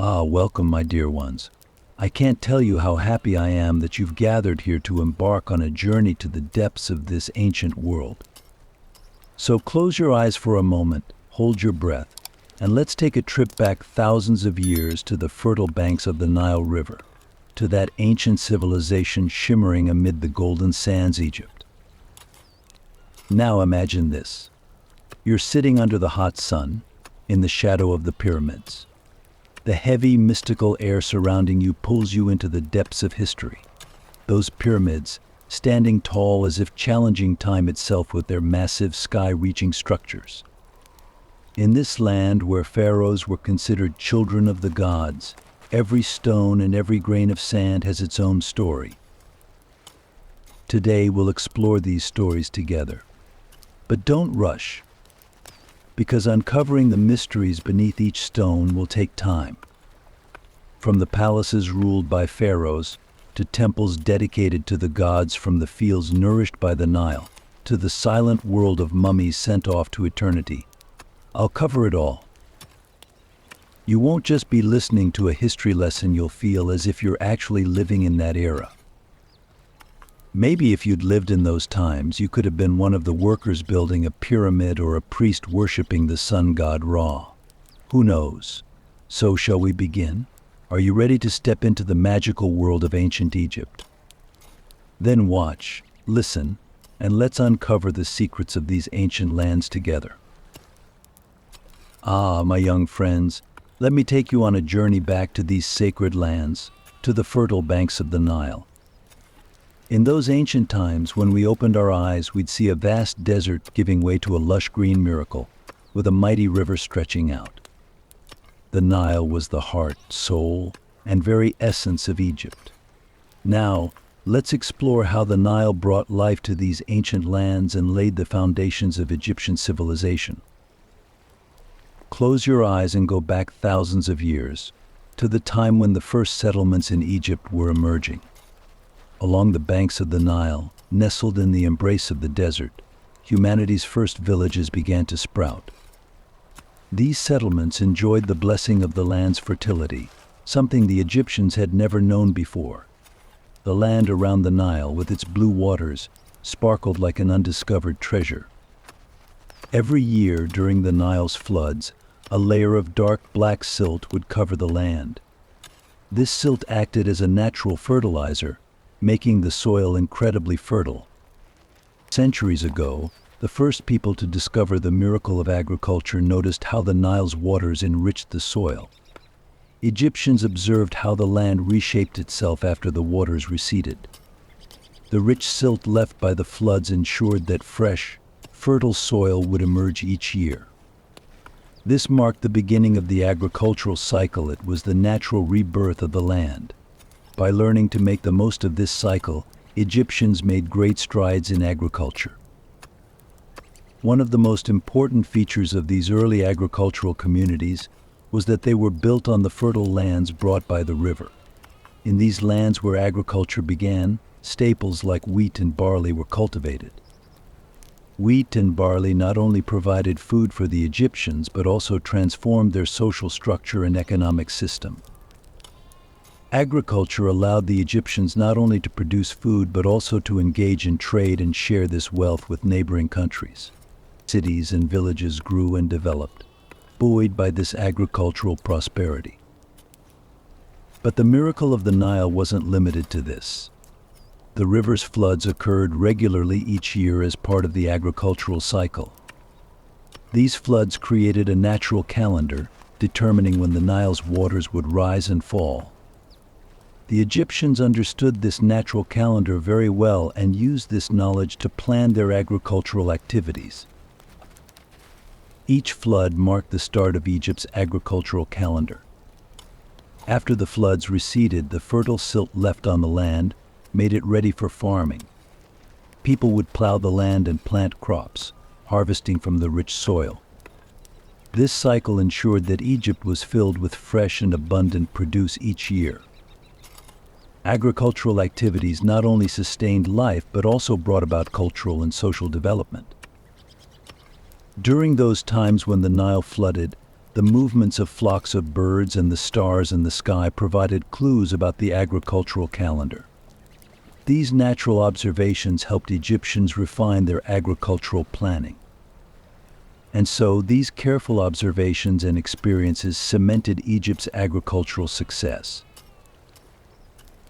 Welcome, my dear ones. I can't tell you how happy I am that you've gathered here to embark on a journey to the depths of this ancient world. So close your eyes for a moment, hold your breath, and let's take a trip back thousands of years to the fertile banks of the Nile River, to that ancient civilization shimmering amid the golden sands Egypt. Now imagine this. You're sitting under the hot sun, in the shadow of the pyramids. The heavy, mystical air surrounding you pulls you into the depths of history. Those pyramids, standing tall as if challenging time itself with their massive, sky-reaching structures. In this land where pharaohs were considered children of the gods, every stone and every grain of sand has its own story. Today we'll explore these stories together. But don't rush, because uncovering the mysteries beneath each stone will take time. From the palaces ruled by pharaohs, to temples dedicated to the gods, from the fields nourished by the Nile, to the silent world of mummies sent off to eternity, I'll cover it all. You won't just be listening to a history lesson, you'll feel as if you're actually living in that era. Maybe if you'd lived in those times, you could have been one of the workers building a pyramid or a priest worshipping the sun god Ra. Who knows? So shall we begin? Are you ready to step into the magical world of ancient Egypt? Then watch, listen, and let's uncover the secrets of these ancient lands together. My young friends, let me take you on a journey back to these sacred lands, to the fertile banks of the Nile. In those ancient times, when we opened our eyes, we'd see a vast desert giving way to a lush green miracle, with a mighty river stretching out. The Nile was the heart, soul, and very essence of Egypt. Now, let's explore how the Nile brought life to these ancient lands and laid the foundations of Egyptian civilization. Close your eyes and go back thousands of years, to the time when the first settlements in Egypt were emerging. Along the banks of the Nile, nestled in the embrace of the desert, humanity's first villages began to sprout. These settlements enjoyed the blessing of the land's fertility, something the Egyptians had never known before. The land around the Nile, with its blue waters, sparkled like an undiscovered treasure. Every year during the Nile's floods, a layer of dark black silt would cover the land. This silt acted as a natural fertilizer, making the soil incredibly fertile. Centuries ago, the first people to discover the miracle of agriculture noticed how the Nile's waters enriched the soil. Egyptians observed how the land reshaped itself after the waters receded. The rich silt left by the floods ensured that fresh, fertile soil would emerge each year. This marked the beginning of the agricultural cycle. It was the natural rebirth of the land. By learning to make the most of this cycle, Egyptians made great strides in agriculture. One of the most important features of these early agricultural communities was that they were built on the fertile lands brought by the river. In these lands where agriculture began, staples like wheat and barley were cultivated. Wheat and barley not only provided food for the Egyptians, but also transformed their social structure and economic system. Agriculture allowed the Egyptians not only to produce food, but also to engage in trade and share this wealth with neighboring countries. Cities and villages grew and developed, buoyed by this agricultural prosperity. But the miracle of the Nile wasn't limited to this. The river's floods occurred regularly each year as part of the agricultural cycle. These floods created a natural calendar, determining when the Nile's waters would rise and fall. The Egyptians understood this natural calendar very well and used this knowledge to plan their agricultural activities. Each flood marked the start of Egypt's agricultural calendar. After the floods receded, the fertile silt left on the land made it ready for farming. People would plow the land and plant crops, harvesting from the rich soil. This cycle ensured that Egypt was filled with fresh and abundant produce each year. Agricultural activities not only sustained life, but also brought about cultural and social development. During those times when the Nile flooded, The movements of flocks of birds and the stars in the sky provided clues about the agricultural calendar. These natural observations helped Egyptians refine their agricultural planning. And so, these careful observations and experiences cemented Egypt's agricultural success.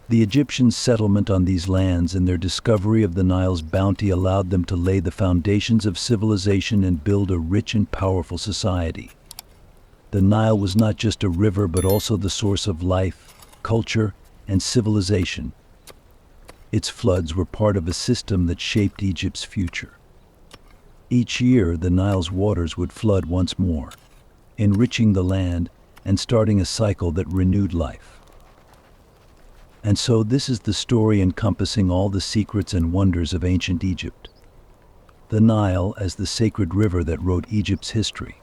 The Egyptians' settlement on these lands and their discovery of the Nile's bounty allowed them to lay the foundations of civilization and build a rich and powerful society. The Nile was not just a river but also the source of life, culture, and civilization. Its floods were part of a system that shaped Egypt's future. Each year, the Nile's waters would flood once more, enriching the land and starting a cycle that renewed life. And so this is the story encompassing all the secrets and wonders of ancient Egypt. The Nile, as the sacred river that wrote Egypt's history,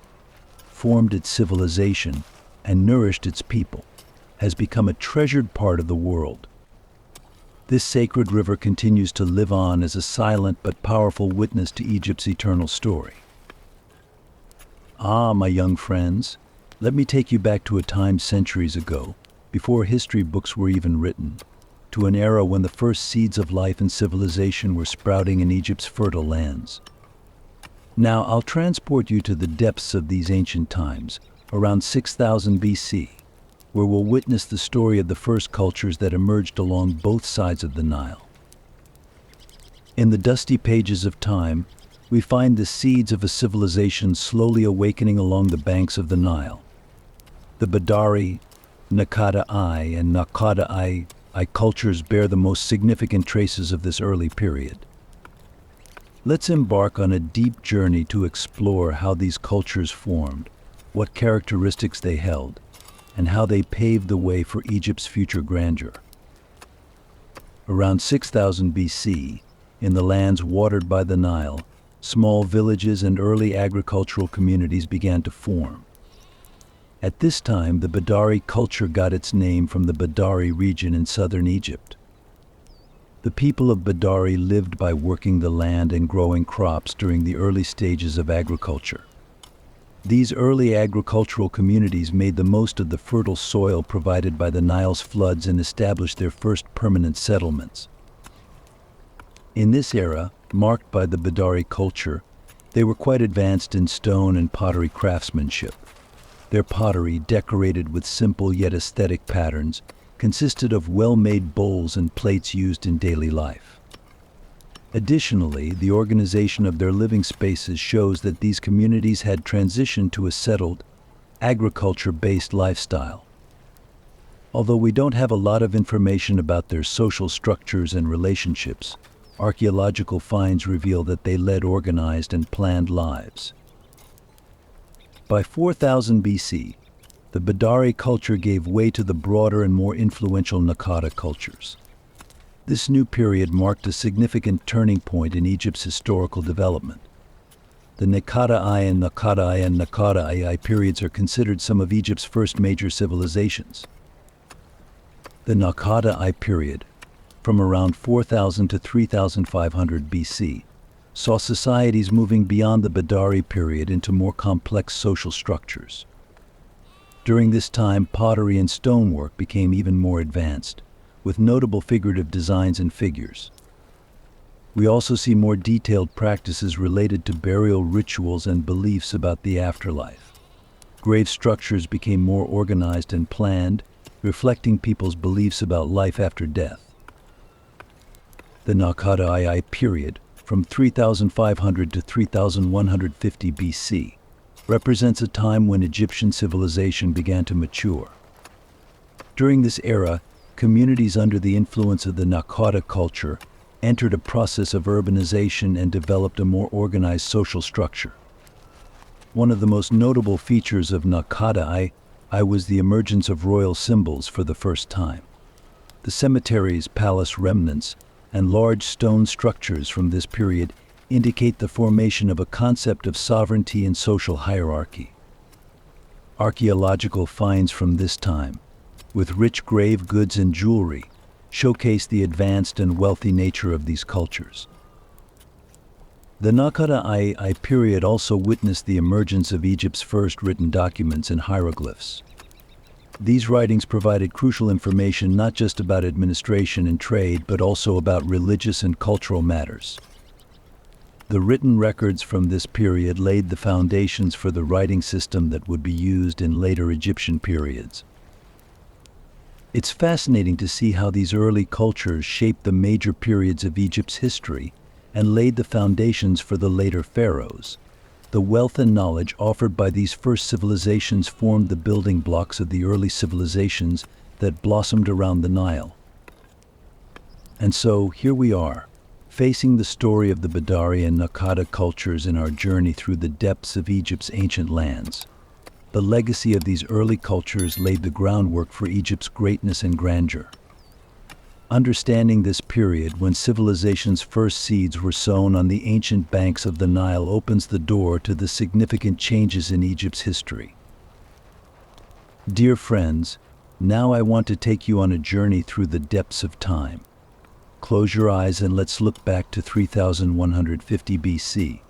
formed its civilization, and nourished its people, has become a treasured part of the world. This sacred river continues to live on as a silent but powerful witness to Egypt's eternal story. Ah, my young friends, let me take you back to a time centuries ago, before history books were even written, to an era when the first seeds of life and civilization were sprouting in Egypt's fertile lands. Now, I'll transport you to the depths of these ancient times, around 6000 BC, where we'll witness the story of the first cultures that emerged along both sides of the Nile. In the dusty pages of time, we find the seeds of a civilization slowly awakening along the banks of the Nile. The Badari, Naqada-I, and Naqada-I cultures bear the most significant traces of this early period. Let's embark on a deep journey to explore how these cultures formed, what characteristics they held, and how they paved the way for Egypt's future grandeur. Around 6000 BC, in the lands watered by the Nile, small villages and early agricultural communities began to form. At this time, the Badari culture got its name from the Badari region in southern Egypt. The people of Badari lived by working the land and growing crops during the early stages of agriculture. These early agricultural communities made the most of the fertile soil provided by the Nile's floods and established their first permanent settlements. In this era, marked by the Badari culture, they were quite advanced in stone and pottery craftsmanship. Their pottery, decorated with simple yet aesthetic patterns, consisted of well-made bowls and plates used in daily life. Additionally, the organization of their living spaces shows that these communities had transitioned to a settled, agriculture-based lifestyle. Although we don't have a lot of information about their social structures and relationships, archaeological finds reveal that they led organized and planned lives. By 4000 BC, the Badari culture gave way to the broader and more influential Naqada cultures. This new period marked a significant turning point in Egypt's historical development. The Naqada-I and Naqada-I and Naqada-I periods are considered some of Egypt's first major civilizations. The Naqada-I period, from around 4000 to 3500 BC, saw societies moving beyond the Badari period into more complex social structures. During this time, pottery and stonework became even more advanced, with notable figurative designs and figures. We also see more detailed practices related to burial rituals and beliefs about the afterlife. Grave structures became more organized and planned, reflecting people's beliefs about life after death. The Naqada-I period, from 3500 to 3150 BC, represents a time when Egyptian civilization began to mature. During this era, communities under the influence of the Naqada culture entered a process of urbanization and developed a more organized social structure. One of the most notable features of Naqada-I was the emergence of royal symbols for the first time. The cemeteries, palace remnants, and large stone structures from this period indicate the formation of a concept of sovereignty and social hierarchy. Archaeological finds from this time, with rich grave goods and jewelry, showcase the advanced and wealthy nature of these cultures. The Naqada-I period also witnessed the emergence of Egypt's first written documents and hieroglyphs. These writings provided crucial information not just about administration and trade, but also about religious and cultural matters. The written records from this period laid the foundations for the writing system that would be used in later Egyptian periods. It's fascinating to see how these early cultures shaped the major periods of Egypt's history and laid the foundations for the later pharaohs. The wealth and knowledge offered by these first civilizations formed the building blocks of the early civilizations that blossomed around the Nile. And so, here we are, facing the story of the Badari and Naqada cultures in our journey through the depths of Egypt's ancient lands. The legacy of these early cultures laid the groundwork for Egypt's greatness and grandeur. Understanding this period when civilization's first seeds were sown on the ancient banks of the Nile opens the door to the significant changes in Egypt's history. Dear friends, now I want to take you on a journey through the depths of time. Close your eyes and let's look back to 3150 BC,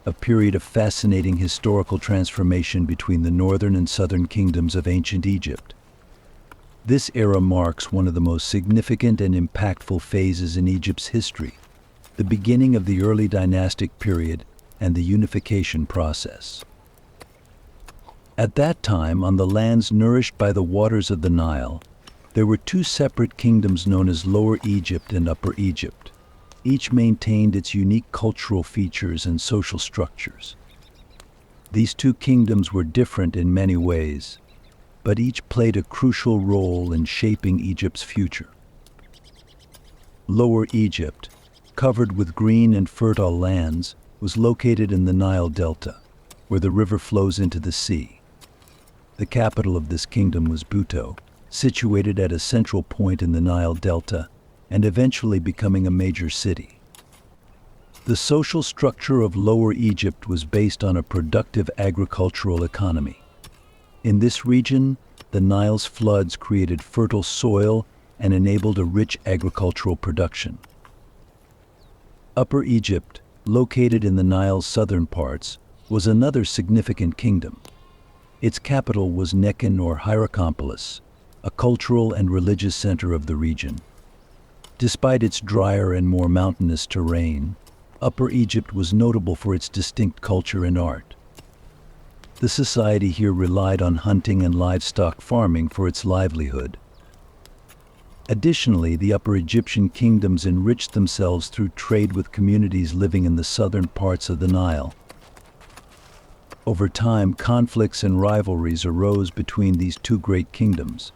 a period of fascinating historical transformation between the northern and southern kingdoms of ancient Egypt. This era marks one of the most significant and impactful phases in Egypt's history, the beginning of the early dynastic period and the unification process. At that time, on the lands nourished by the waters of the Nile, there were two separate kingdoms known as Lower Egypt and Upper Egypt. Each maintained its unique cultural features and social structures. These two kingdoms were different in many ways, but each played a crucial role in shaping Egypt's future. Lower Egypt, covered with green and fertile lands, was located in the Nile Delta, where the river flows into the sea. The capital of this kingdom was Buto, situated at a central point in the Nile Delta, and eventually becoming a major city. The social structure of Lower Egypt was based on a productive agricultural economy. In this region, the Nile's floods created fertile soil and enabled a rich agricultural production. Upper Egypt, located in the Nile's southern parts, was another significant kingdom. Its capital was Nekhen or Hierakonpolis, a cultural and religious center of the region. Despite its drier and more mountainous terrain, Upper Egypt was notable for its distinct culture and art. The society here relied on hunting and livestock farming for its livelihood. Additionally, the Upper Egyptian kingdoms enriched themselves through trade with communities living in the southern parts of the Nile. Over time, conflicts and rivalries arose between these two great kingdoms.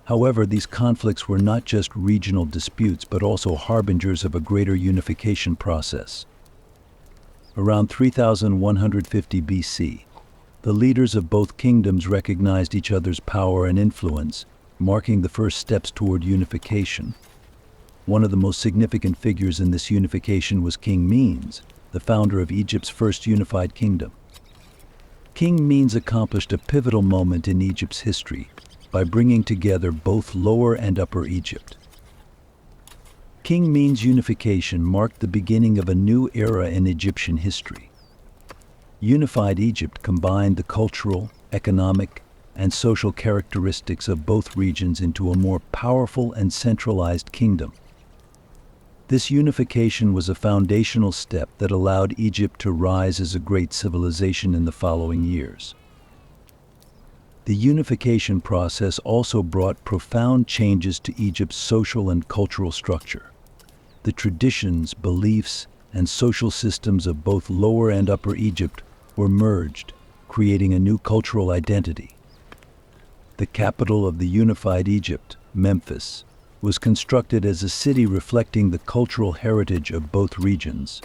However, these conflicts were not just regional disputes, but also harbingers of a greater unification process. Around 3150 BC, the leaders of both kingdoms recognized each other's power and influence, marking the first steps toward unification. One of the most significant figures in this unification was King Menes, the founder of Egypt's first unified kingdom. King Menes accomplished a pivotal moment in Egypt's history by bringing together both Lower and Upper Egypt. King Menes' unification marked the beginning of a new era in Egyptian history. Unified Egypt combined the cultural, economic, and social characteristics of both regions into a more powerful and centralized kingdom. This unification was a foundational step that allowed Egypt to rise as a great civilization in the following years. The unification process also brought profound changes to Egypt's social and cultural structure. The traditions, beliefs, and social systems of both Lower and Upper Egypt were merged, creating a new cultural identity. The capital of the unified Egypt, Memphis, was constructed as a city reflecting the cultural heritage of both regions.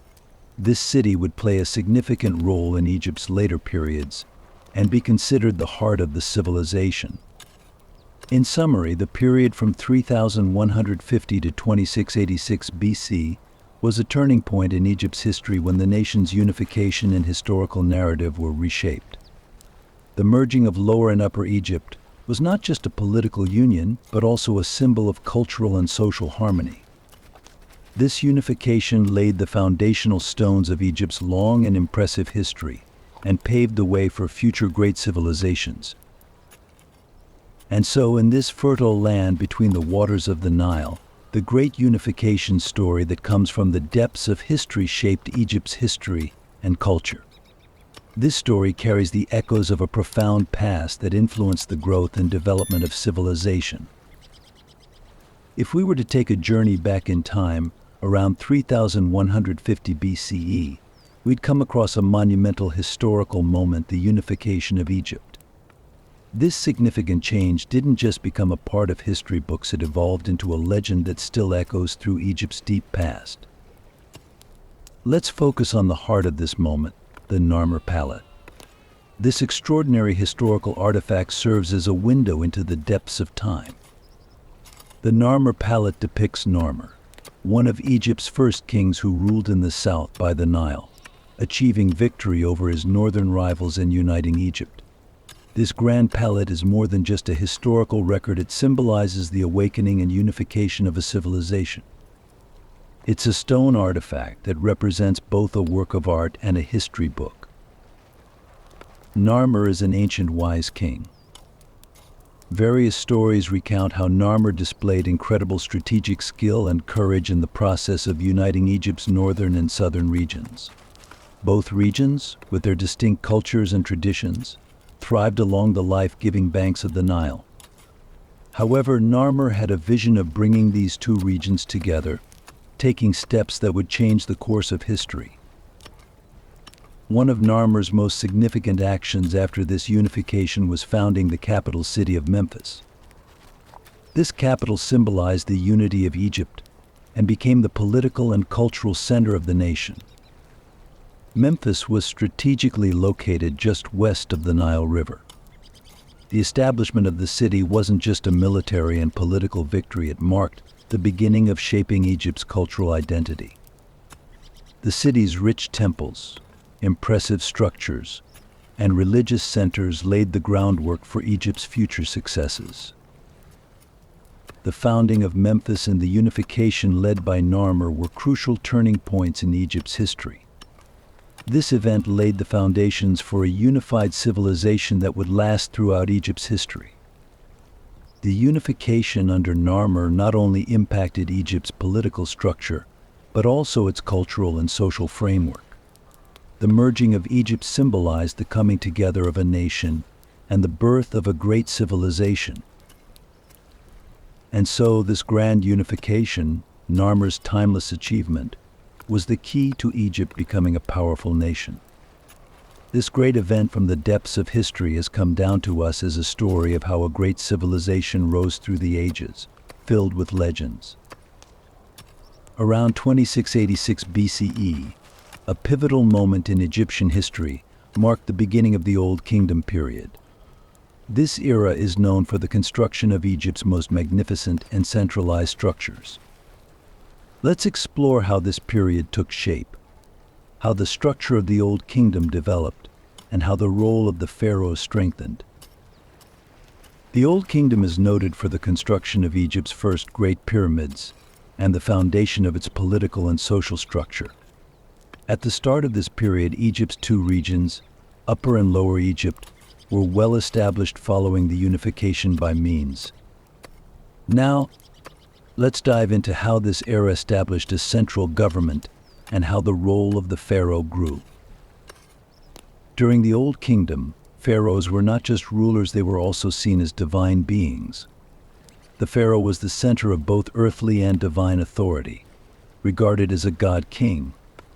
This city would play a significant role in Egypt's later periods and be considered the heart of the civilization. In summary, the period from 3150 to 2686 BC was a turning point in Egypt's history when the nation's unification and historical narrative were reshaped. The merging of Lower and Upper Egypt was not just a political union, but also a symbol of cultural and social harmony. This unification laid the foundational stones of Egypt's long and impressive history and paved the way for future great civilizations. And so, in this fertile land between the waters of the Nile, the great unification story that comes from the depths of history shaped Egypt's history and culture. This story carries the echoes of a profound past that influenced the growth and development of civilization. If we were to take a journey back in time, around 3150 BCE, we'd come across a monumental historical moment, the unification of Egypt. This significant change didn't just become a part of history books, it evolved into a legend that still echoes through Egypt's deep past. Let's focus on the heart of this moment, the Narmer Palette. This extraordinary historical artifact serves as a window into the depths of time. The Narmer Palette depicts Narmer, one of Egypt's first kings who ruled in the south by the Nile, achieving victory over his northern rivals and uniting Egypt. This grand palette is more than just a historical record, it symbolizes the awakening and unification of a civilization. It's a stone artifact that represents both a work of art and a history book. Narmer is an ancient wise king. Various stories recount how Narmer displayed incredible strategic skill and courage in the process of uniting Egypt's northern and southern regions. Both regions, with their distinct cultures and traditions, thrived along the life-giving banks of the Nile. However, Narmer had a vision of bringing these two regions together, taking steps that would change the course of history. One of Narmer's most significant actions after this unification was founding the capital city of Memphis. This capital symbolized the unity of Egypt and became the political and cultural center of the nation. Memphis was strategically located just west of the Nile River. The establishment of the city wasn't just a military and political victory, it marked the beginning of shaping Egypt's cultural identity. The city's rich temples, impressive structures, and religious centers laid the groundwork for Egypt's future successes. The founding of Memphis and the unification led by Narmer were crucial turning points in Egypt's history. This event laid the foundations for a unified civilization that would last throughout Egypt's history. The unification under Narmer not only impacted Egypt's political structure, but also its cultural and social framework. The merging of Egypt symbolized the coming together of a nation and the birth of a great civilization. And so this grand unification, Narmer's timeless achievement, was the key to Egypt becoming a powerful nation. This great event from the depths of history has come down to us as a story of how a great civilization rose through the ages, filled with legends. Around 2686 BCE, a pivotal moment in Egyptian history marked the beginning of the Old Kingdom period. This era is known for the construction of Egypt's most magnificent and centralized structures. Let's explore how this period took shape, how the structure of the Old Kingdom developed, and how the role of the pharaohs strengthened. The Old Kingdom is noted for the construction of Egypt's first great pyramids and the foundation of its political and social structure. At the start of this period, Egypt's two regions, Upper and Lower Egypt, were well established following the unification by means. Now, let's dive into how this era established a central government and how the role of the pharaoh grew. During the Old Kingdom, pharaohs were not just rulers, they were also seen as divine beings. The pharaoh was the center of both earthly and divine authority. Regarded as a god-king,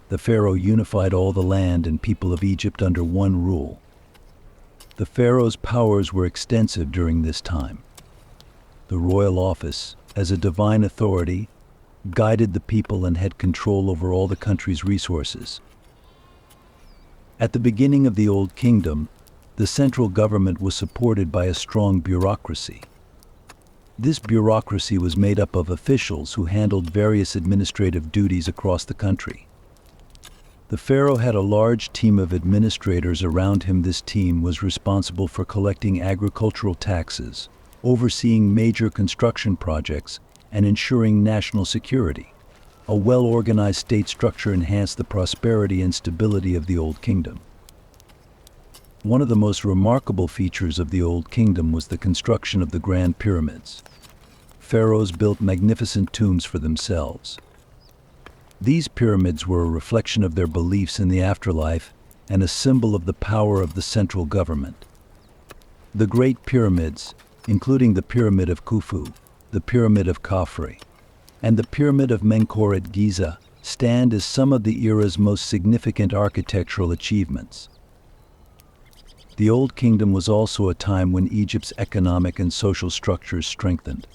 the pharaoh unified all the land and people of Egypt under one rule. The pharaoh's powers were extensive during this time. The royal office, as a divine authority, guided the people and had control over all the country's resources. At the beginning of the Old Kingdom, the central government was supported by a strong bureaucracy. This bureaucracy was made up of officials who handled various administrative duties across the country. The pharaoh had a large team of administrators around him. This team was responsible for collecting agricultural taxes, overseeing major construction projects, and ensuring national security. A well-organized state structure enhanced the prosperity and stability of the Old Kingdom. One of the most remarkable features of the Old Kingdom was the construction of the Grand Pyramids. Pharaohs built magnificent tombs for themselves. These pyramids were a reflection of their beliefs in the afterlife and a symbol of the power of the central government. The Great Pyramids, including the Pyramid of Khufu, the Pyramid of Khafre, and the Pyramid of Menkaure at Giza, stand as some of the era's most significant architectural achievements. The Old Kingdom was also a time when Egypt's economic and social structures strengthened.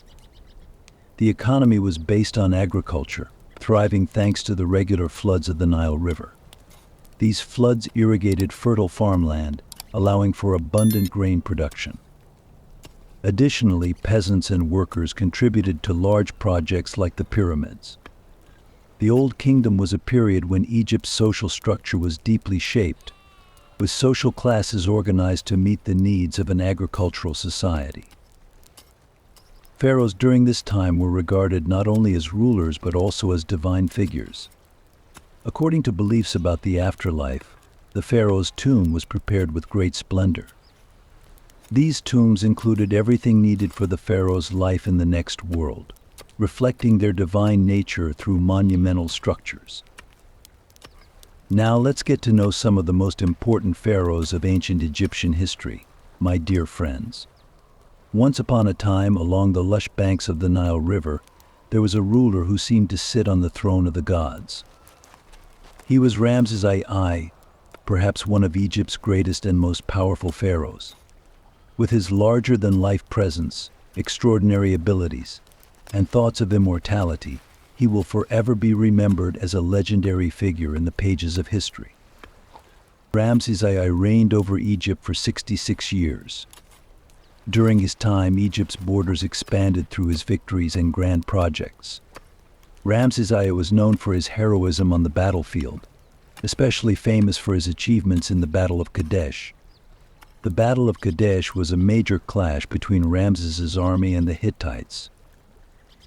The economy was based on agriculture, thriving thanks to the regular floods of the Nile River. These floods irrigated fertile farmland, allowing for abundant grain production. Additionally, peasants and workers contributed to large projects like the pyramids. The Old Kingdom was a period when Egypt's social structure was deeply shaped, with social classes organized to meet the needs of an agricultural society. Pharaohs during this time were regarded not only as rulers but also as divine figures. According to beliefs about the afterlife, the pharaoh's tomb was prepared with great splendor. These tombs included everything needed for the pharaoh's life in the next world, reflecting their divine nature through monumental structures. Now let's get to know some of the most important pharaohs of ancient Egyptian history, my dear friends. Once upon a time, along the lush banks of the Nile River, there was a ruler who seemed to sit on the throne of the gods. He was Ramses II, perhaps one of Egypt's greatest and most powerful pharaohs. With his larger-than-life presence, extraordinary abilities, and thoughts of immortality, he will forever be remembered as a legendary figure in the pages of history. Ramses II reigned over Egypt for 66 years. During his time, Egypt's borders expanded through his victories and grand projects. Ramses II was known for his heroism on the battlefield, especially famous for his achievements in the Battle of Kadesh. The Battle of Kadesh was a major clash between Ramses's army and the Hittites.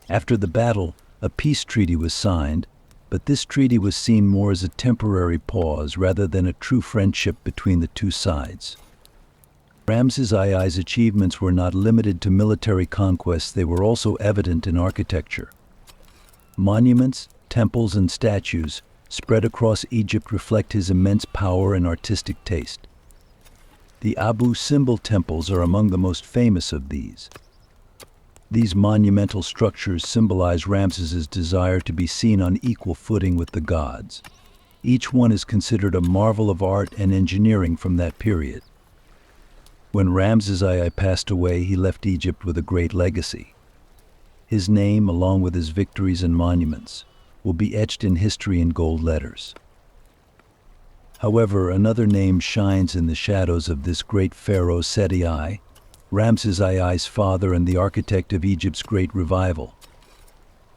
After the battle, a peace treaty was signed, but this treaty was seen more as a temporary pause rather than a true friendship between the two sides. Ramses II's achievements were not limited to military conquests, they were also evident in architecture. Monuments, temples, and statues spread across Egypt reflect his immense power and artistic taste. The Abu Simbel temples are among the most famous of these. These monumental structures symbolize Ramses's desire to be seen on equal footing with the gods. Each one is considered a marvel of art and engineering from that period. When Ramses II passed away, he left Egypt with a great legacy. His name, along with his victories and monuments, will be etched in history in gold letters. However, another name shines in the shadows of this great pharaoh, Seti I, Ramses II's father and the architect of Egypt's great revival.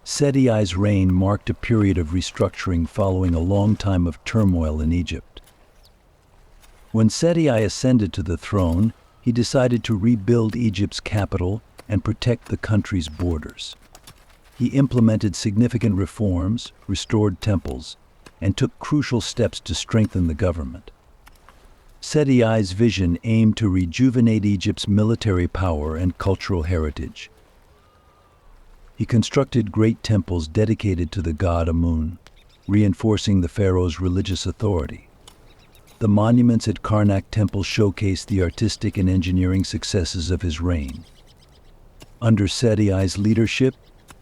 Seti I's reign marked a period of restructuring following a long time of turmoil in Egypt. When Seti I ascended to the throne, he decided to rebuild Egypt's capital and protect the country's borders. He implemented significant reforms, restored temples, and took crucial steps to strengthen the government. Seti I's vision aimed to rejuvenate Egypt's military power and cultural heritage. He constructed great temples dedicated to the god Amun, reinforcing the pharaoh's religious authority. The monuments at Karnak Temple showcase the artistic and engineering successes of his reign. Under Seti I's leadership,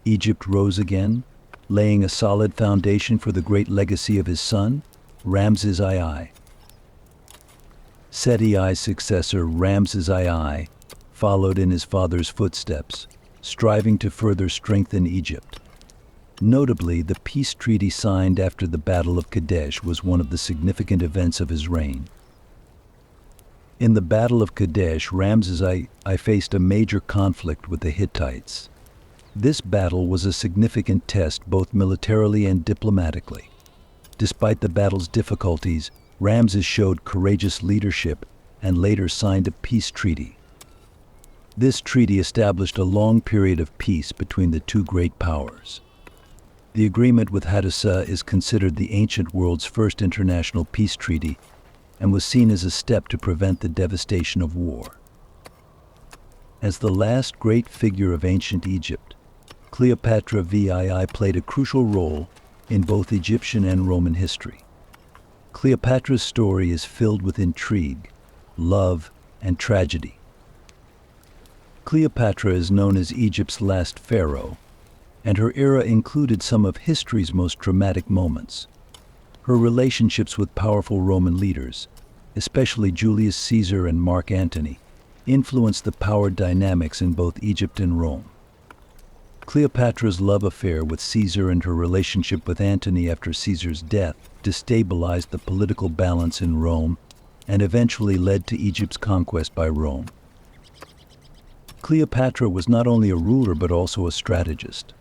Egypt rose again, laying a solid foundation for the great legacy of his son, Ramses II. Seti I's successor, Ramses II, followed in his father's footsteps, striving to further strengthen Egypt. Notably, the peace treaty signed after the Battle of Kadesh was one of the significant events of his reign. In the Battle of Kadesh, Ramses I faced a major conflict with the Hittites. This battle was a significant test both militarily and diplomatically. Despite the battle's difficulties, Ramses showed courageous leadership and later signed a peace treaty. This treaty established a long period of peace between the two great powers. The agreement with Hadassah is considered the ancient world's first international peace treaty and was seen as a step to prevent the devastation of war. As the last great figure of ancient Egypt, Cleopatra VII played a crucial role in both Egyptian and Roman history. Cleopatra's story is filled with intrigue, love, and tragedy. Cleopatra is known as Egypt's last pharaoh, and her era included some of history's most dramatic moments. Her relationships with powerful Roman leaders, especially Julius Caesar and Mark Antony, influenced the power dynamics in both Egypt and Rome. Cleopatra's love affair with Caesar and her relationship with Antony after Caesar's death destabilized the political balance in Rome and eventually led to Egypt's conquest by Rome. Cleopatra was not only a ruler but also a strategist.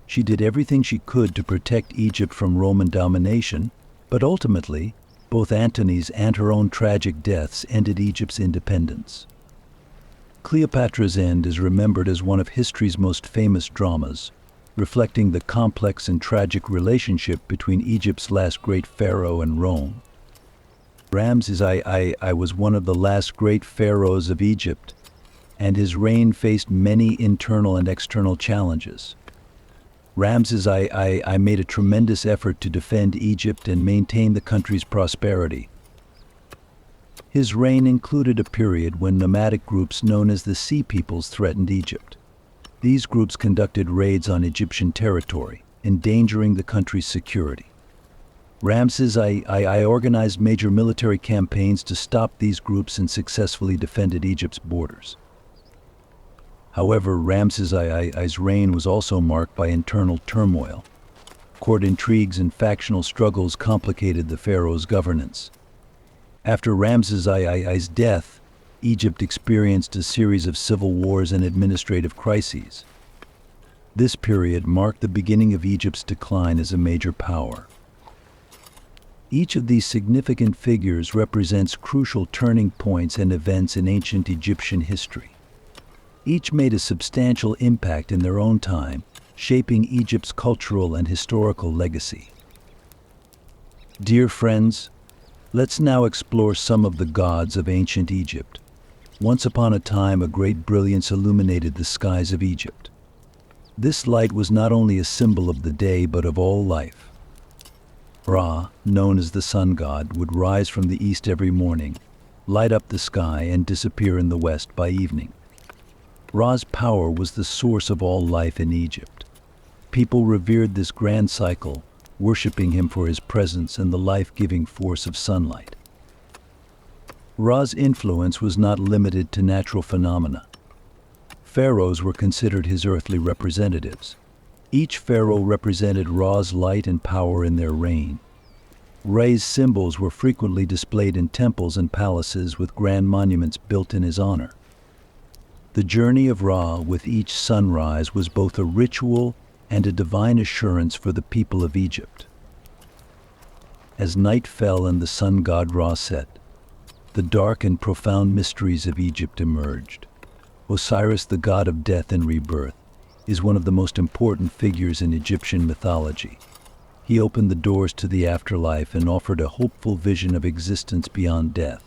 She did everything she could to protect Egypt from Roman domination, but ultimately, both Antony's and her own tragic deaths ended Egypt's independence. Cleopatra's End is remembered as one of history's most famous dramas, reflecting the complex and tragic relationship between Egypt's last great pharaoh and Rome. Ramses I was one of the last great pharaohs of Egypt, and his reign faced many internal and external challenges. Ramses I made a tremendous effort to defend Egypt and maintain the country's prosperity. His reign included a period when nomadic groups known as the Sea Peoples threatened Egypt. These groups conducted raids on Egyptian territory, endangering the country's security. Ramses I organized major military campaigns to stop these groups and successfully defended Egypt's borders. However, Ramses I's reign was also marked by internal turmoil. Court intrigues and factional struggles complicated the pharaoh's governance. After Ramses I's death, Egypt experienced a series of civil wars and administrative crises. This period marked the beginning of Egypt's decline as a major power. Each of these significant figures represents crucial turning points and events in ancient Egyptian history. Each made a substantial impact in their own time, shaping Egypt's cultural and historical legacy. Dear friends, let's now explore some of the gods of ancient Egypt. Once upon a time, a great brilliance illuminated the skies of Egypt. This light was not only a symbol of the day but of all life. Ra, known as the sun god, would rise from the east every morning, light up the sky, and disappear in the west by evening. Ra's power was the source of all life in Egypt. People revered this grand cycle, worshiping him for his presence and the life-giving force of sunlight. Ra's influence was not limited to natural phenomena. Pharaohs were considered his earthly representatives. Each pharaoh represented Ra's light and power in their reign. Ra's symbols were frequently displayed in temples and palaces with grand monuments built in his honor. The journey of Ra with each sunrise was both a ritual and a divine assurance for the people of Egypt. As night fell and the sun god Ra set, the dark and profound mysteries of Egypt emerged. Osiris, the god of death and rebirth, is one of the most important figures in Egyptian mythology. He opened the doors to the afterlife and offered a hopeful vision of existence beyond death.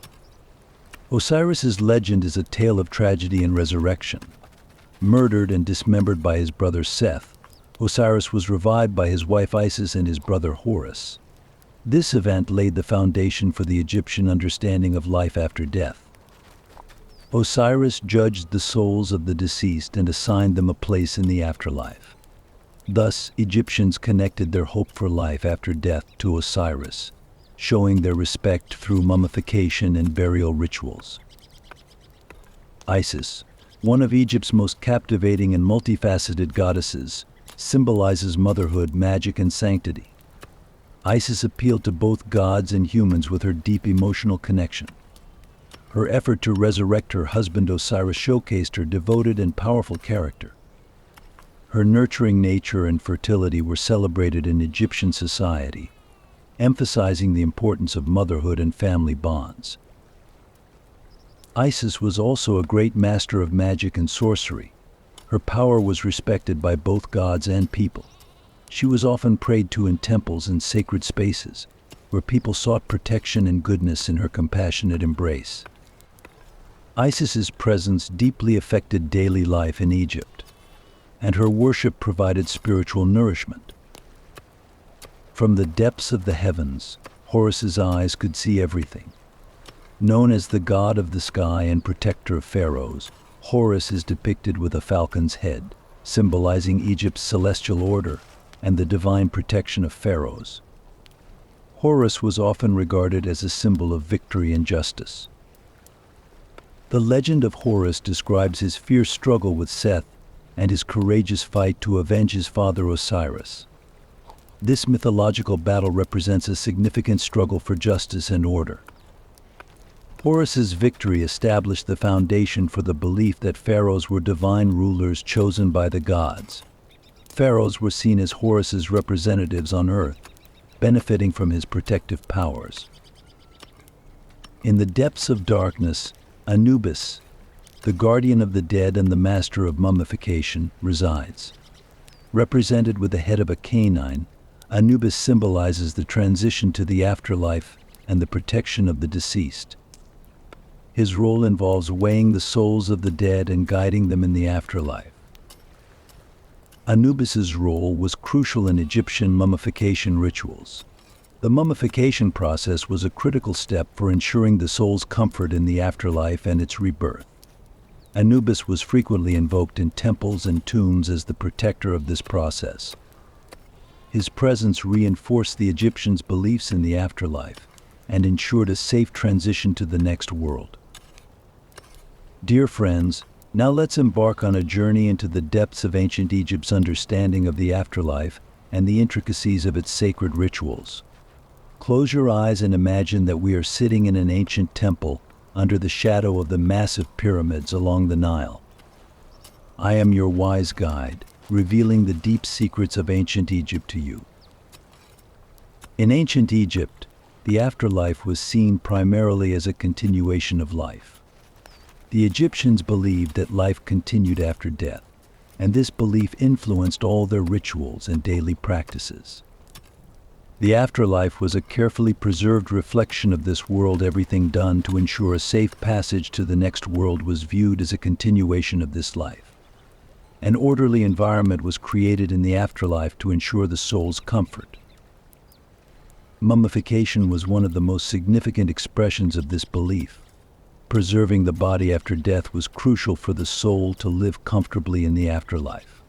Osiris's legend is a tale of tragedy and resurrection. Murdered and dismembered by his brother Seth, Osiris was revived by his wife Isis and his brother Horus. This event laid the foundation for the Egyptian understanding of life after death. Osiris judged the souls of the deceased and assigned them a place in the afterlife. Thus, Egyptians connected their hope for life after death to Osiris, showing their respect through mummification and burial rituals. Isis, one of Egypt's most captivating and multifaceted goddesses, symbolizes motherhood, magic, and sanctity. Isis appealed to both gods and humans with her deep emotional connection. Her effort to resurrect her husband Osiris showcased her devoted and powerful character. Her nurturing nature and fertility were celebrated in Egyptian society, emphasizing the importance of motherhood and family bonds. Isis was also a great master of magic and sorcery. Her power was respected by both gods and people. She was often prayed to in temples and sacred spaces, where people sought protection and goodness in her compassionate embrace. Isis's presence deeply affected daily life in Egypt, and her worship provided spiritual nourishment. From the depths of the heavens, Horus's eyes could see everything. Known as the god of the sky and protector of pharaohs, Horus is depicted with a falcon's head, symbolizing Egypt's celestial order and the divine protection of pharaohs. Horus was often regarded as a symbol of victory and justice. The legend of Horus describes his fierce struggle with Seth and his courageous fight to avenge his father Osiris. This mythological battle represents a significant struggle for justice and order. Horus's victory established the foundation for the belief that pharaohs were divine rulers chosen by the gods. Pharaohs were seen as Horus's representatives on earth, benefiting from his protective powers. In the depths of darkness, Anubis, the guardian of the dead and the master of mummification, resides. Represented with the head of a canine, Anubis symbolizes the transition to the afterlife and the protection of the deceased. His role involves weighing the souls of the dead and guiding them in the afterlife. Anubis's role was crucial in Egyptian mummification rituals. The mummification process was a critical step for ensuring the soul's comfort in the afterlife and its rebirth. Anubis was frequently invoked in temples and tombs as the protector of this process. His presence reinforced the Egyptians' beliefs in the afterlife and ensured a safe transition to the next world. Dear friends, now let's embark on a journey into the depths of ancient Egypt's understanding of the afterlife and the intricacies of its sacred rituals. Close your eyes and imagine that we are sitting in an ancient temple under the shadow of the massive pyramids along the Nile. I am your wise guide, revealing the deep secrets of ancient Egypt to you. In ancient Egypt, the afterlife was seen primarily as a continuation of life. The Egyptians believed that life continued after death, and this belief influenced all their rituals and daily practices. The afterlife was a carefully preserved reflection of this world. Everything done to ensure a safe passage to the next world was viewed as a continuation of this life. An orderly environment was created in the afterlife to ensure the soul's comfort. Mummification was one of the most significant expressions of this belief. Preserving the body after death was crucial for the soul to live comfortably in the afterlife.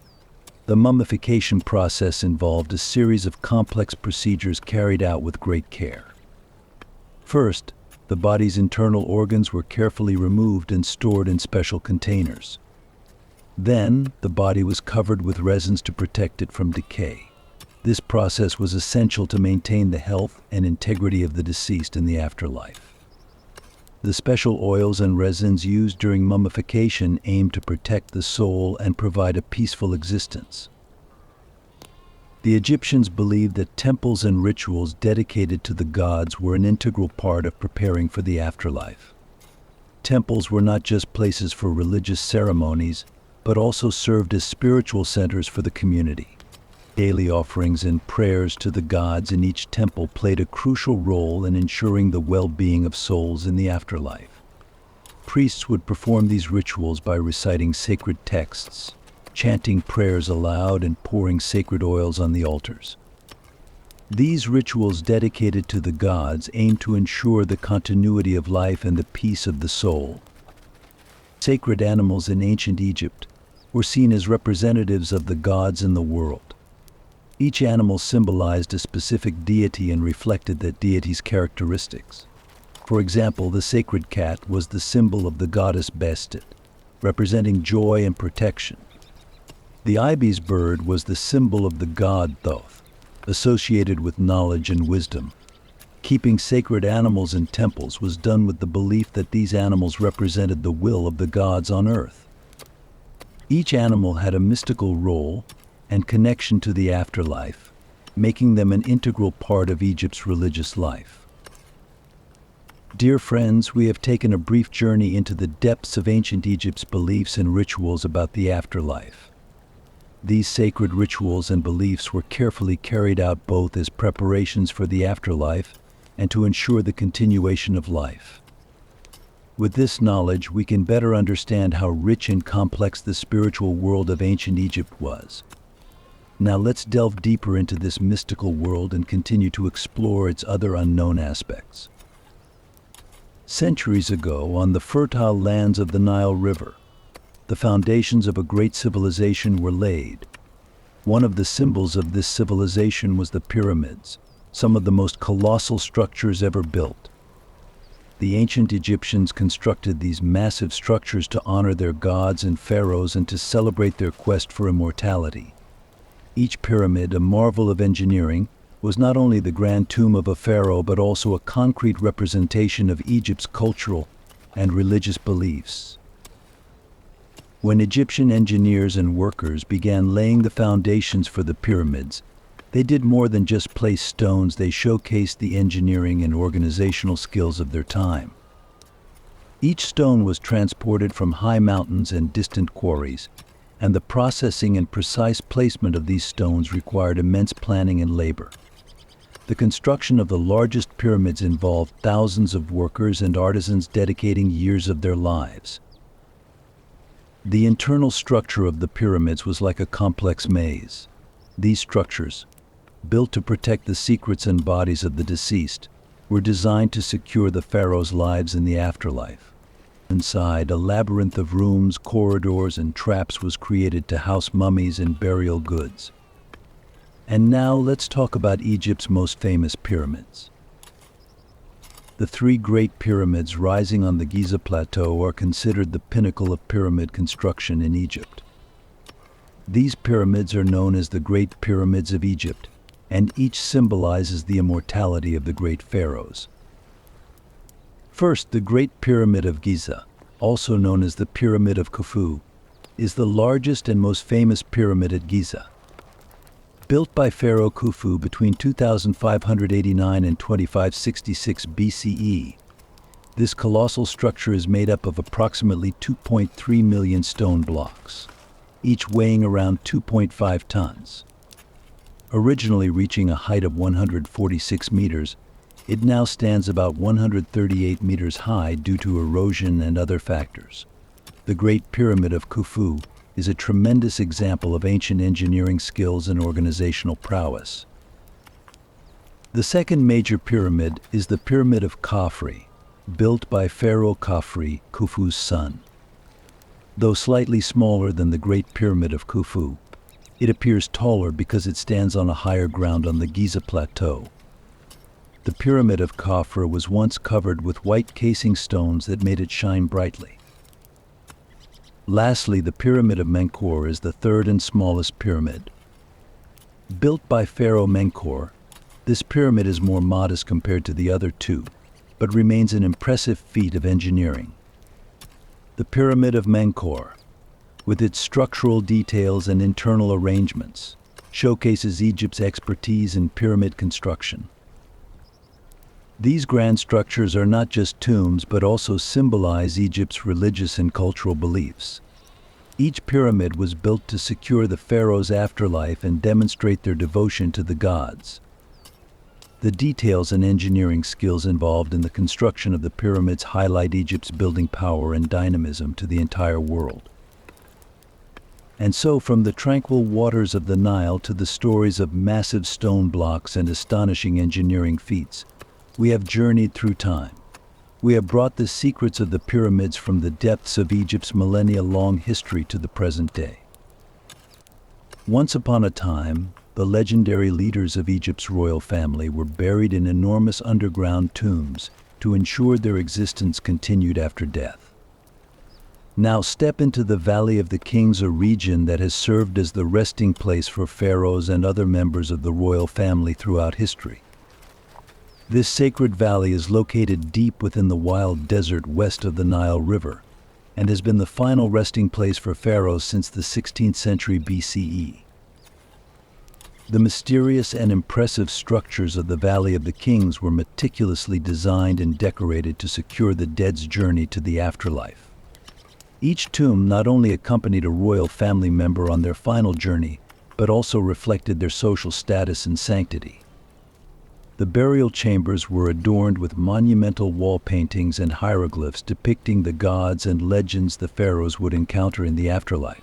The mummification process involved a series of complex procedures carried out with great care. First, the body's internal organs were carefully removed and stored in special containers. Then, the body was covered with resins to protect it from decay. This process was essential to maintain the health and integrity of the deceased in the afterlife. The special oils and resins used during mummification aimed to protect the soul and provide a peaceful existence. The Egyptians believed that temples and rituals dedicated to the gods were an integral part of preparing for the afterlife. Temples were not just places for religious ceremonies, but also served as spiritual centers for the community. Daily offerings and prayers to the gods in each temple played a crucial role in ensuring the well-being of souls in the afterlife. Priests would perform these rituals by reciting sacred texts, chanting prayers aloud, and pouring sacred oils on the altars. These rituals dedicated to the gods aimed to ensure the continuity of life and the peace of the soul. Sacred animals in ancient Egypt were seen as representatives of the gods in the world. Each animal symbolized a specific deity and reflected that deity's characteristics. For example, the sacred cat was the symbol of the goddess Bastet, representing joy and protection. The ibis bird was the symbol of the god Thoth, associated with knowledge and wisdom. Keeping sacred animals in temples was done with the belief that these animals represented the will of the gods on earth. Each animal had a mystical role and connection to the afterlife, making them an integral part of Egypt's religious life. Dear friends, we have taken a brief journey into the depths of ancient Egypt's beliefs and rituals about the afterlife. These sacred rituals and beliefs were carefully carried out both as preparations for the afterlife and to ensure the continuation of life. With this knowledge, we can better understand how rich and complex the spiritual world of ancient Egypt was. Now let's delve deeper into this mystical world and continue to explore its other unknown aspects. Centuries ago, on the fertile lands of the Nile River, the foundations of a great civilization were laid. One of the symbols of this civilization was the pyramids, some of the most colossal structures ever built. The ancient Egyptians constructed these massive structures to honor their gods and pharaohs and to celebrate their quest for immortality. Each pyramid, a marvel of engineering, was not only the grand tomb of a pharaoh but also a concrete representation of Egypt's cultural and religious beliefs. When Egyptian engineers and workers began laying the foundations for the pyramids, they did more than just place stones. They showcased the engineering and organizational skills of their time. Each stone was transported from high mountains and distant quarries, and the processing and precise placement of these stones required immense planning and labor. The construction of the largest pyramids involved thousands of workers and artisans dedicating years of their lives. The internal structure of the pyramids was like a complex maze. These structures, built to protect the secrets and bodies of the deceased, were designed to secure the pharaohs' lives in the afterlife. Inside, a labyrinth of rooms, corridors, and traps was created to house mummies and burial goods. And now let's talk about Egypt's most famous pyramids. The three great pyramids rising on the Giza Plateau are considered the pinnacle of pyramid construction in Egypt. These pyramids are known as the Great Pyramids of Egypt, and each symbolizes the immortality of the great pharaohs. First, the Great Pyramid of Giza, also known as the Pyramid of Khufu, is the largest and most famous pyramid at Giza. Built by Pharaoh Khufu between 2589 and 2566 BCE, this colossal structure is made up of approximately 2.3 million stone blocks, each weighing around 2.5 tons. Originally reaching a height of 146 meters, it now stands about 138 meters high due to erosion and other factors. The Great Pyramid of Khufu is a tremendous example of ancient engineering skills and organizational prowess. The second major pyramid is the Pyramid of Khafre, built by Pharaoh Khafre, Khufu's son. Though slightly smaller than the Great Pyramid of Khufu, it appears taller because it stands on a higher ground on the Giza Plateau. The Pyramid of Khafre was once covered with white casing stones that made it shine brightly. Lastly, the Pyramid of Menkaure is the third and smallest pyramid. Built by Pharaoh Menkaure, this pyramid is more modest compared to the other two, but remains an impressive feat of engineering. The Pyramid of Menkaure, with its structural details and internal arrangements, showcases Egypt's expertise in pyramid construction. These grand structures are not just tombs but also symbolize Egypt's religious and cultural beliefs. Each pyramid was built to secure the pharaoh's afterlife and demonstrate their devotion to the gods. The details and engineering skills involved in the construction of the pyramids highlight Egypt's building power and dynamism to the entire world. And so, from the tranquil waters of the Nile to the stories of massive stone blocks and astonishing engineering feats, we have journeyed through time. We have brought the secrets of the pyramids from the depths of Egypt's millennia-long history to the present day. Once upon a time, the legendary leaders of Egypt's royal family were buried in enormous underground tombs to ensure their existence continued after death. Now step into the Valley of the Kings, a region that has served as the resting place for pharaohs and other members of the royal family throughout history. This sacred valley is located deep within the wild desert west of the Nile River and has been the final resting place for pharaohs since the 16th century BCE. The mysterious and impressive structures of the Valley of the Kings were meticulously designed and decorated to secure the dead's journey to the afterlife. Each tomb not only accompanied a royal family member on their final journey, but also reflected their social status and sanctity. The burial chambers were adorned with monumental wall paintings and hieroglyphs depicting the gods and legends the pharaohs would encounter in the afterlife.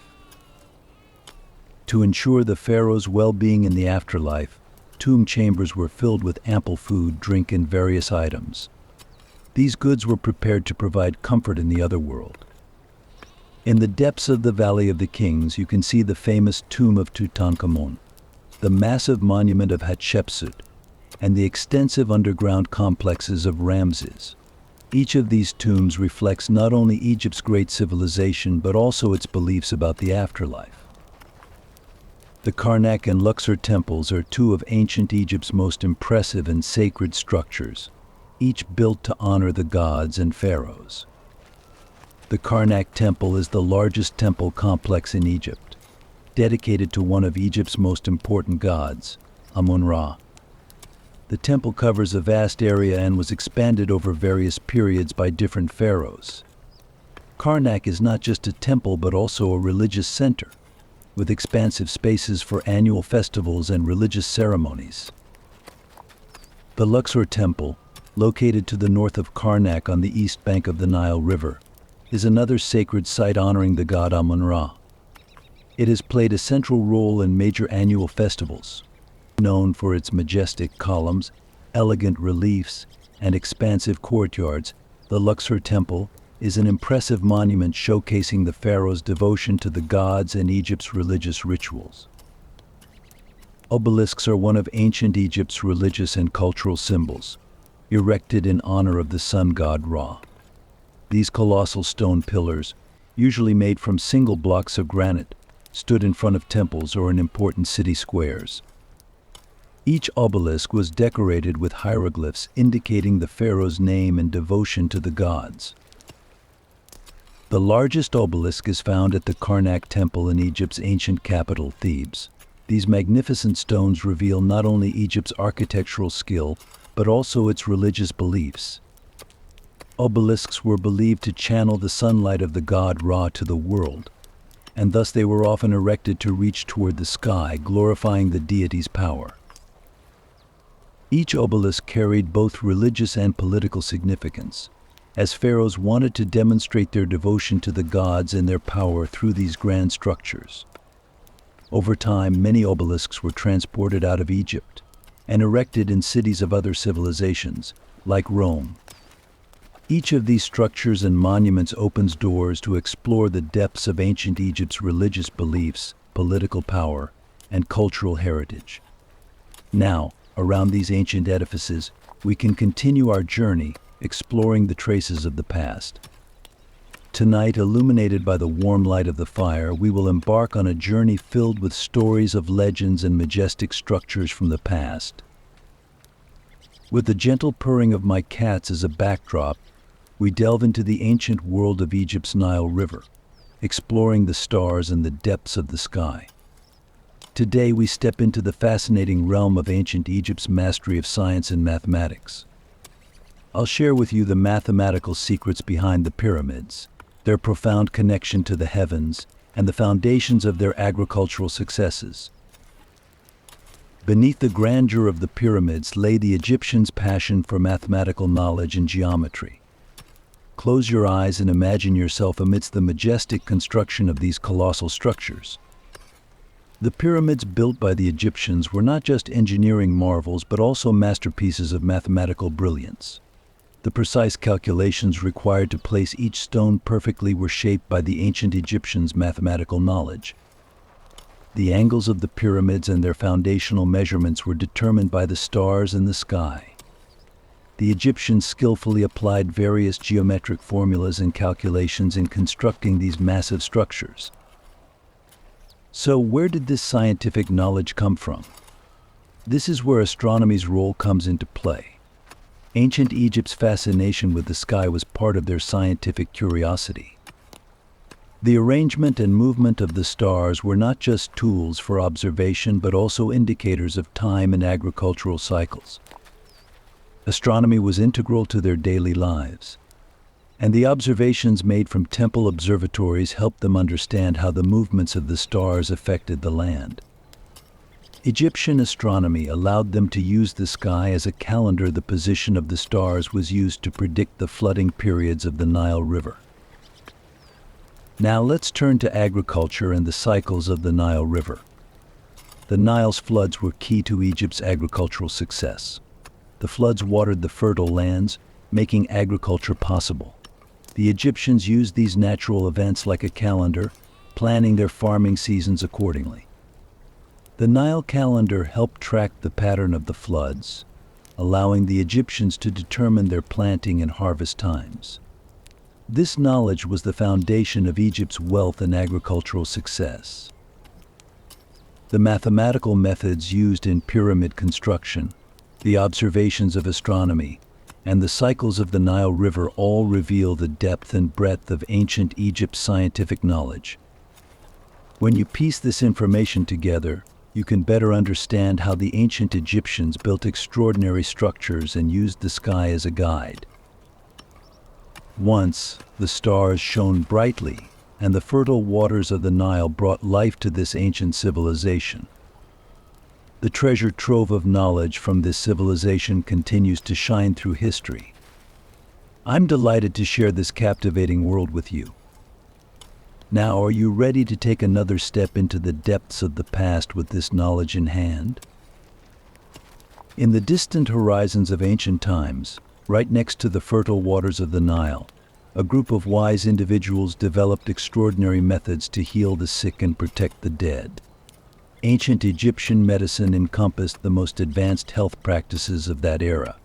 To ensure the pharaoh's well-being in the afterlife, tomb chambers were filled with ample food, drink, and various items. These goods were prepared to provide comfort in the other world. In the depths of the Valley of the Kings, you can see the famous tomb of Tutankhamun, the massive monument of Hatshepsut, and the extensive underground complexes of Ramses. Each of these tombs reflects not only Egypt's great civilization but also its beliefs about the afterlife. The Karnak and Luxor temples are two of ancient Egypt's most impressive and sacred structures, each built to honor the gods and pharaohs. The Karnak Temple is the largest temple complex in Egypt, dedicated to one of Egypt's most important gods, Amun-Ra. The temple covers a vast area and was expanded over various periods by different pharaohs. Karnak is not just a temple but also a religious center, with expansive spaces for annual festivals and religious ceremonies. The Luxor Temple, located to the north of Karnak on the east bank of the Nile River, is another sacred site honoring the god Amun-Ra. It has played a central role in major annual festivals. Known for its majestic columns, elegant reliefs, and expansive courtyards, the Luxor Temple is an impressive monument showcasing the pharaoh's devotion to the gods and Egypt's religious rituals. Obelisks are one of ancient Egypt's religious and cultural symbols, erected in honor of the sun god Ra. These colossal stone pillars, usually made from single blocks of granite, stood in front of temples or in important city squares. Each obelisk was decorated with hieroglyphs indicating the pharaoh's name and devotion to the gods. The largest obelisk is found at the Karnak Temple in Egypt's ancient capital, Thebes. These magnificent stones reveal not only Egypt's architectural skill, but also its religious beliefs. Obelisks were believed to channel the sunlight of the god Ra to the world, and thus they were often erected to reach toward the sky, glorifying the deity's power. Each obelisk carried both religious and political significance, as pharaohs wanted to demonstrate their devotion to the gods and their power through these grand structures. Over time, many obelisks were transported out of Egypt and erected in cities of other civilizations, like Rome. Each of these structures and monuments opens doors to explore the depths of ancient Egypt's religious beliefs, political power, and cultural heritage. Now, around these ancient edifices, we can continue our journey, exploring the traces of the past. Tonight, illuminated by the warm light of the fire, we will embark on a journey filled with stories of legends and majestic structures from the past. With the gentle purring of my cats as a backdrop, we delve into the ancient world of Egypt's Nile River, exploring the stars and the depths of the sky. Today, we step into the fascinating realm of ancient Egypt's mastery of science and mathematics. I'll share with you the mathematical secrets behind the pyramids, their profound connection to the heavens, and the foundations of their agricultural successes. Beneath the grandeur of the pyramids lay the Egyptians' passion for mathematical knowledge and geometry. Close your eyes and imagine yourself amidst the majestic construction of these colossal structures. The pyramids built by the Egyptians were not just engineering marvels but also masterpieces of mathematical brilliance. The precise calculations required to place each stone perfectly were shaped by the ancient Egyptians' mathematical knowledge. The angles of the pyramids and their foundational measurements were determined by the stars in the sky. The Egyptians skillfully applied various geometric formulas and calculations in constructing these massive structures. So, where did this scientific knowledge come from? This is where astronomy's role comes into play. Ancient Egypt's fascination with the sky was part of their scientific curiosity. The arrangement and movement of the stars were not just tools for observation but also indicators of time and agricultural cycles. Astronomy was integral to their daily lives. And the observations made from temple observatories helped them understand how the movements of the stars affected the land. Egyptian astronomy allowed them to use the sky as a calendar. The position of the stars was used to predict the flooding periods of the Nile River. Now let's turn to agriculture and the cycles of the Nile River. The Nile's floods were key to Egypt's agricultural success. The floods watered the fertile lands, making agriculture possible. The Egyptians used these natural events like a calendar, planning their farming seasons accordingly. The Nile calendar helped track the pattern of the floods, allowing the Egyptians to determine their planting and harvest times. This knowledge was the foundation of Egypt's wealth and agricultural success. The mathematical methods used in pyramid construction, the observations of astronomy, and the cycles of the Nile River all reveal the depth and breadth of ancient Egypt's scientific knowledge. When you piece this information together, you can better understand how the ancient Egyptians built extraordinary structures and used the sky as a guide. Once, the stars shone brightly, and the fertile waters of the Nile brought life to this ancient civilization. The treasure trove of knowledge from this civilization continues to shine through history. I'm delighted to share this captivating world with you. Now, are you ready to take another step into the depths of the past with this knowledge in hand? In the distant horizons of ancient times, right next to the fertile waters of the Nile, a group of wise individuals developed extraordinary methods to heal the sick and protect the dead. Ancient Egyptian medicine encompassed the most advanced health practices of that era.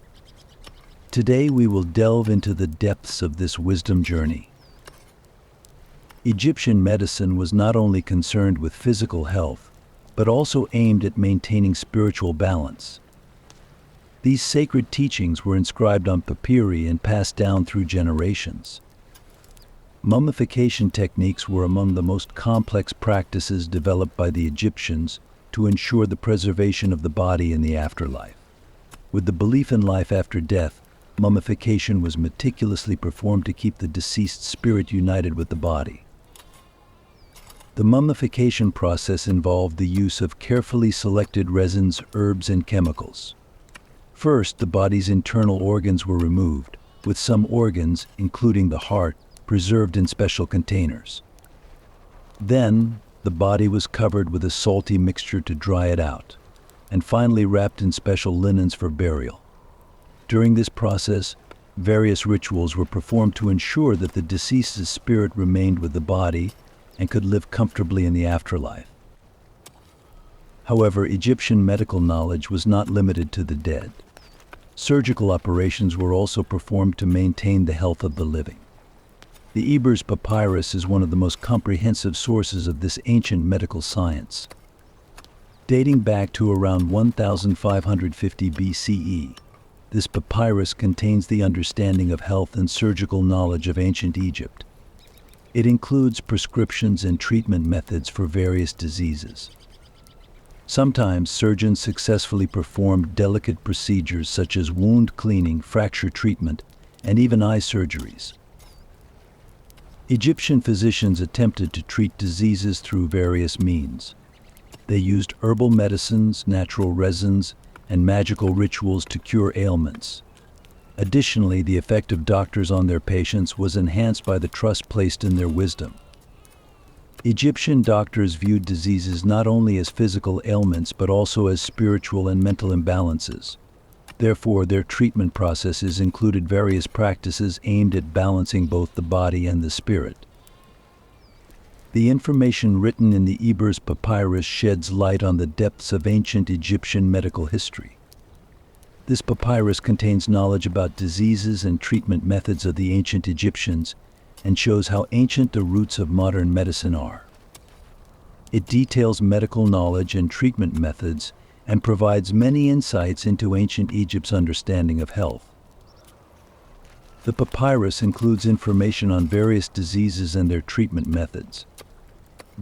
Today we will delve into the depths of this wisdom journey. Egyptian medicine was not only concerned with physical health, but also aimed at maintaining spiritual balance. These sacred teachings were inscribed on papyri and passed down through generations. Mummification techniques were among the most complex practices developed by the Egyptians to ensure the preservation of the body in the afterlife. With the belief in life after death, mummification was meticulously performed to keep the deceased spirit united with the body. The mummification process involved the use of carefully selected resins, herbs, and chemicals. First, the body's internal organs were removed, with some organs, including the heart, preserved in special containers. Then, the body was covered with a salty mixture to dry it out, and finally wrapped in special linens for burial. During this process, various rituals were performed to ensure that the deceased's spirit remained with the body and could live comfortably in the afterlife. However, Egyptian medical knowledge was not limited to the dead. Surgical operations were also performed to maintain the health of the living. The Ebers Papyrus is one of the most comprehensive sources of this ancient medical science. Dating back to around 1550 BCE, this papyrus contains the understanding of health and surgical knowledge of ancient Egypt. It includes prescriptions and treatment methods for various diseases. Sometimes surgeons successfully performed delicate procedures such as wound cleaning, fracture treatment, and even eye surgeries. Egyptian physicians attempted to treat diseases through various means. They used herbal medicines, natural resins, and magical rituals to cure ailments. Additionally, the effect of doctors on their patients was enhanced by the trust placed in their wisdom. Egyptian doctors viewed diseases not only as physical ailments but also as spiritual and mental imbalances. Therefore, their treatment processes included various practices aimed at balancing both the body and the spirit. The information written in the Ebers Papyrus sheds light on the depths of ancient Egyptian medical history. This papyrus contains knowledge about diseases and treatment methods of the ancient Egyptians and shows how ancient the roots of modern medicine are. It details medical knowledge and treatment methods and provides many insights into ancient Egypt's understanding of health. The papyrus includes information on various diseases and their treatment methods.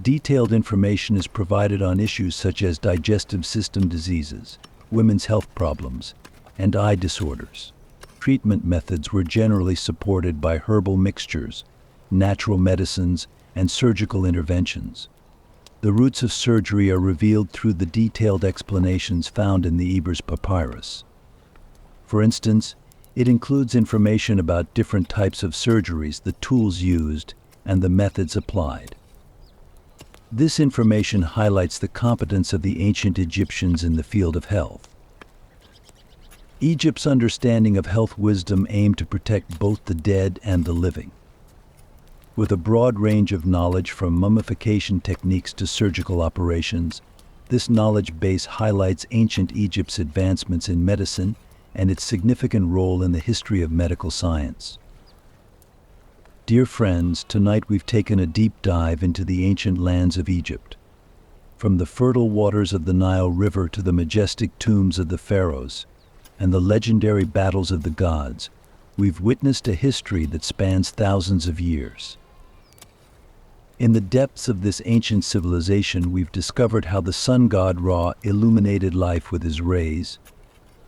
Detailed information is provided on issues such as digestive system diseases, women's health problems, and eye disorders. Treatment methods were generally supported by herbal mixtures, natural medicines, and surgical interventions. The roots of surgery are revealed through the detailed explanations found in the Ebers Papyrus. For instance, it includes information about different types of surgeries, the tools used, and the methods applied. This information highlights the competence of the ancient Egyptians in the field of health. Egypt's understanding of health wisdom aimed to protect both the dead and the living. With a broad range of knowledge from mummification techniques to surgical operations, this knowledge base highlights ancient Egypt's advancements in medicine and its significant role in the history of medical science. Dear friends, tonight we've taken a deep dive into the ancient lands of Egypt. From the fertile waters of the Nile River to the majestic tombs of the pharaohs and the legendary battles of the gods, we've witnessed a history that spans thousands of years. In the depths of this ancient civilization, we've discovered how the sun god Ra illuminated life with his rays,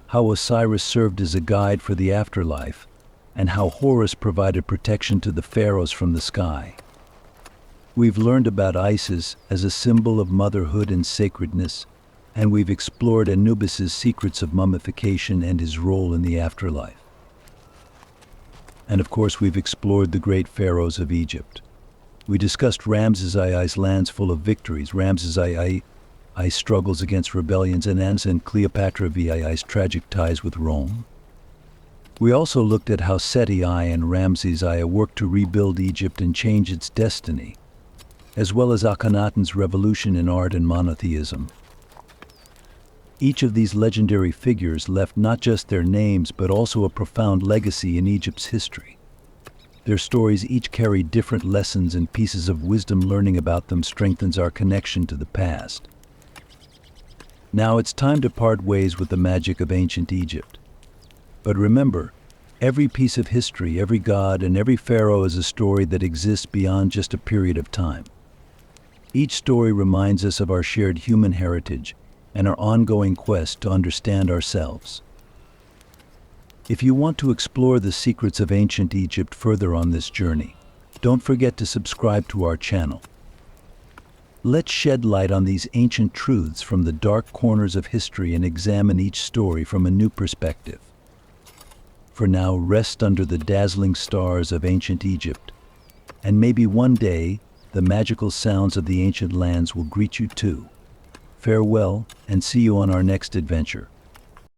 how Osiris served as a guide for the afterlife, and how Horus provided protection to the pharaohs from the sky. We've learned about Isis as a symbol of motherhood and sacredness, and we've explored Anubis's secrets of mummification and his role in the afterlife. And of course, we've explored the great pharaohs of Egypt. We discussed Ramses II's lands full of victories, Ramses II's struggles against rebellions and Cleopatra VII's tragic ties with Rome. We also looked at how Seti I and Ramses I worked to rebuild Egypt and change its destiny, as well as Akhenaten's revolution in art and monotheism. Each of these legendary figures left not just their names but also a profound legacy in Egypt's history. Their stories each carry different lessons and pieces of wisdom. Learning about them strengthens our connection to the past. Now it's time to part ways with the magic of ancient Egypt. But remember, every piece of history, every god, and every pharaoh is a story that exists beyond just a period of time. Each story reminds us of our shared human heritage and our ongoing quest to understand ourselves. If you want to explore the secrets of ancient Egypt further on this journey, don't forget to subscribe to our channel. Let's shed light on these ancient truths from the dark corners of history and examine each story from a new perspective. For now, rest under the dazzling stars of ancient Egypt, and maybe one day the magical sounds of the ancient lands will greet you too. Farewell, and see you on our next adventure.